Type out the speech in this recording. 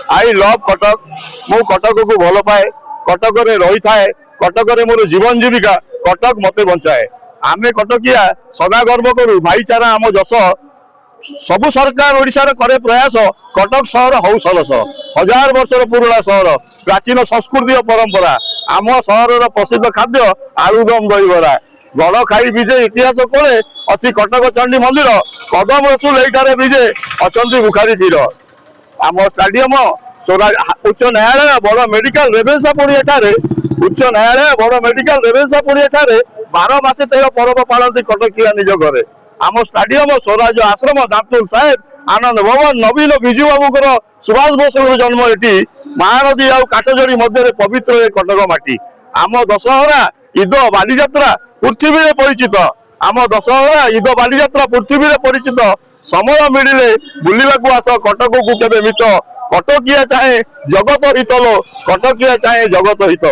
I love Cuttack मु कटक को भल पाए कटक रही थाए कटक मोर जीवन जीविका कटक मते बंचाए आमे कटकिया सदा गर्व करू भाईचारा आम जस सबु सरकार ओडिशार करे प्रयास कटक सहर हौ सरस 1000 वर्षर पुराणा सहर प्राचीन संस्कृति और परंपरा आम सहर प्रसिद्ध खाद्य आलुदम दहीबरा गड़ खाई विजे इतिहास कोले अच्छी कटक चंडी मंदिर कदम रसुल एठारे विजे अच्छा बुखारी पीर आम स्टाडियम उच्च न्यायालय बड़ मेडिकल रेभेन्सा पुणी एठारे उच्च न्यायालय बड़ मेडिकल रेभेन्सा पुणी एठारे 12 मासे 13 पर्व पालती कटकिया निज घरे आम स्टाडियम स्वराज आश्रम दांतुल साहेब आनंद भवन नवीन विजु बाबूर सुभाष बोस जन्म एटी महानदी आ काठजोड़ी मध्य पवित्र कटक माटी आम दशहरा ईद बालीजात्रा पृथ्वी में परिचित आम दशहरा ईद बालीजात्रा पृथ्वी में परिचित समय मिले बुलवाक आस कटक को केवे मिट कटकिया चाहे जगत हित लो कटकिया चाहे जगत हित।